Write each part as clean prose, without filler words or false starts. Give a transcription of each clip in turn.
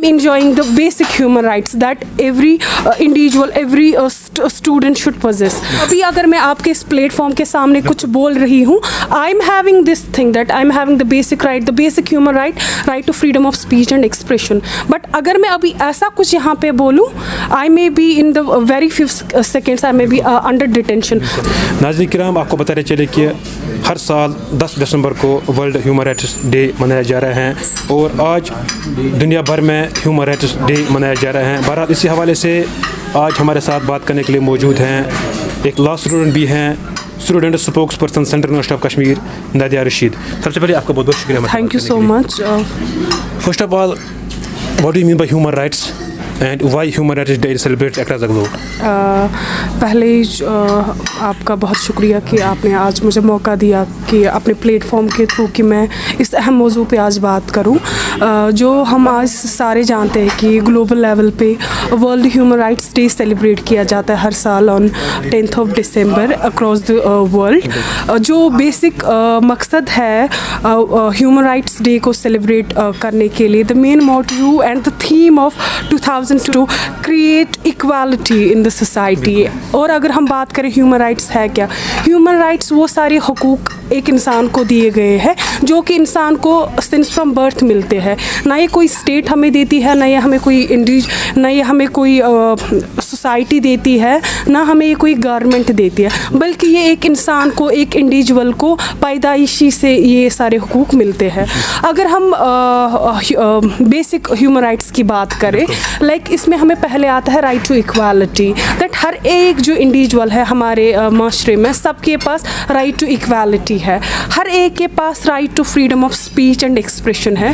enjoying the basic human rights that every individual, every student should possess. अभी अगर मैं आपके इस प्लेटफॉर्म के सामने कुछ बोल रही हूँ, I am having this thing that I am having the basic right, the basic human right to freedom of speech and expression. But अगर मैं अभी ऐसा कुछ यहाँ पे बोलूँ, I may be in the very few seconds I may be under detention. नाज़रीन किराम, आपको बताते चले कि हर साल 10 दिसंबर को वर्ल्ड ह्यूमन राइट्स डे मनाया जा रहा है और आज दुनिया भर में ह्यूमन राइट्स डे मनाया जा रहा है. बहरहाल इसी हवाले से आज हमारे साथ बात करने के लिए मौजूद हैं एक लॉ स्टूडेंट भी हैं, student spokes person central university of Kashmir, Nadia Rashid. सबसे पहले आपका बहुत बहुत शुक्रिया. Thank you so much. First of all, what do you mean by human rights and why human rights day celebrates across the globe? पहले आपका बहुत शुक्रिया कि आपने आज मुझे मौका दिया कि अपने प्लेटफॉर्म के थ्रू कि मैं इस अहम मौजू पे आज बात करूं. जो हम आज सारे जानते हैं कि ग्लोबल लेवल पे world human rights day celebrate किया जाता है हर साल on 10th of December across the world. जो बेसिक मकसद है ह्यूमन राइट्स डे को सेलिब्रेट करने के लिए, the main motive and the theme of 2000 to create equality in the society. और अगर हम बात करें ह्यूमन राइट्स है क्या, ह्यूमन राइट्स वो सारे हुकूक एक इंसान को दिए गए हैं जो कि इंसान को सिंस फ्रॉम बर्थ मिलते हैं. ना ये कोई स्टेट हमें देती है, ना ये हमें कोई ना ये हमें कोई सोसाइटी देती है, ना हमें ये कोई गवर्नमेंट देती है, बल्कि ये एक इंसान को, एक इंडिविजुअल को पैदाइशी से ये सारे हुकूक मिलते हैं. अगर हम बेसिक ह्यूमन राइट्स की बात करें, लाइक इसमें हमें पहले आता है राइट टू इक्वालिटी, दैट हर एक जो इंडिविजुअल है हमारे माशरे में, सबके पास राइट टू इक्वालिटी है. हर एक के पास right to freedom of speech and expression है.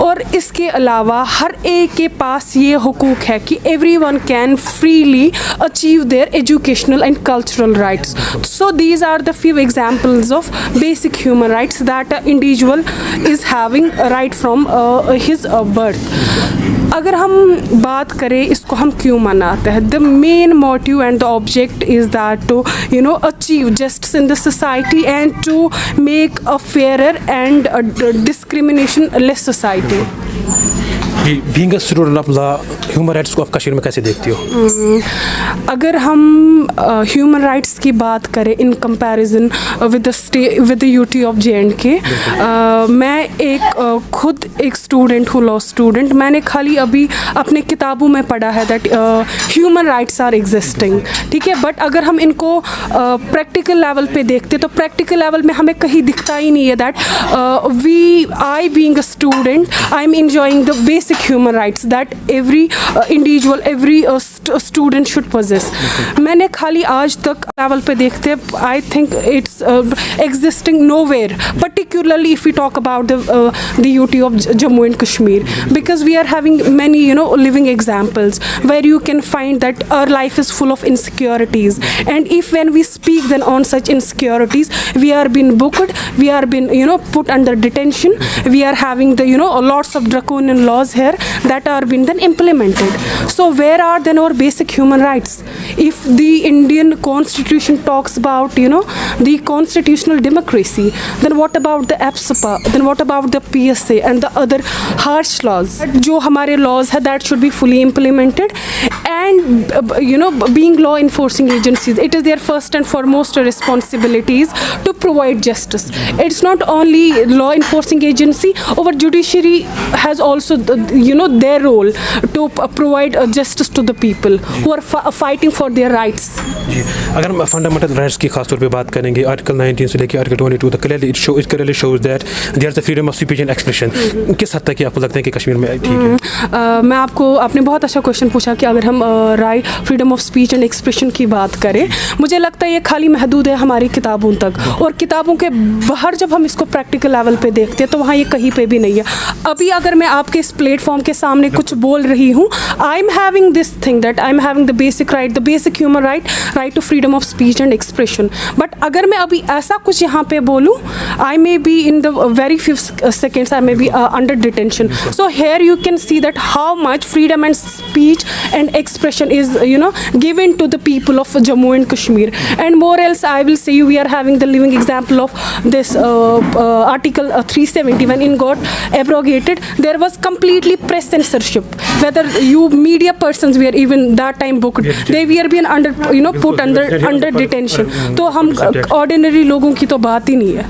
और इसके अलावा हर एक के पास ये हुकूक है कि everyone can freely achieve their educational and cultural rights. So these are the few examples of basic human rights that a individual is having right from his birth. अगर हम बात करें इसको हम क्यों मनाते हैं, the main motive and the object is that to achieve justice in the society and to make a fairer and discrimination less society. Being a student of law, human rights को आप कश्मीर में कैसे देखती हो? अगर हम ह्यूमन राइट्स की बात करें in comparison with the UT of JNK, मैं एक खुद एक स्टूडेंट हूँ, लॉ स्टूडेंट. मैंने खाली अभी अपने किताबों में पढ़ा है that human rights are existing, ठीक है. बट अगर हम इनको प्रैक्टिकल लेवल पे देखते तो प्रैक्टिकल लेवल में हमें कहीं दिखता ही नहीं है that I being a student, I am enjoying the basic human rights that every individual, every student should possess. मैंने खाली आज तक लेवल पे देखते, I think it's existing nowhere, particularly if we talk about the UT of Jammu and Kashmir, because we are having many living examples where you can find that our life is full of insecurities, and if when we speak then on such insecurities, we are being booked, we are being put under detention, we are having the lots of draconian laws here that are being then implemented. So where are then our basic human rights? If the Indian constitution talks about the constitutional democracy, then what about the APSPA, then what about the PSA and the other harsh laws? जो हमारे laws है that should be fully implemented, and being law enforcing agencies, it is their first and foremost responsibilities to provide justice. It's not only law enforcing agency, our judiciary has also their role to provide justice to the people who are fighting for their rights. जी, अगर हम fundamental rights की खास तौर पे बात करेंगे, article 19 से लेकर आर्टिकल 22 तक clearly shows that there is the freedom of speech and expression. किस हद तक आपको लगता है कि कश्मीर में ठीक है? मैं आपने बहुत अच्छा क्वेश्चन पूछा कि अगर हम right freedom of speech and expression की बात करें, मुझे लगता है ये खाली महदूद है हमारी किताबों तक, और किताबों के बाहर जब हम इसको प्रैक्टिकल लेवल पे देखते हैं तो वहाँ ये कहीं पे भी नहीं है. अभी अगर मैं आपके इस प्लेटफॉर्म के सामने कुछ बोल रही हूँ, I am having this thing that I am having the basic human right to freedom of speech and expression. But अगर मैं अभी ऐसा कुछ यहाँ पे बोलूँ, I may be in the very few seconds I may be under detention. So here you can see that how much freedom and speech and expression expression is given to the people of Jammu and Kashmir. And more else, I will say we are having the living example of this article 370 when it got abrogated. There was completely press censorship. Whether you media persons were even that time booked, they were being under put under detention. तो हम ordinary लोगों की तो बात ही नहीं है.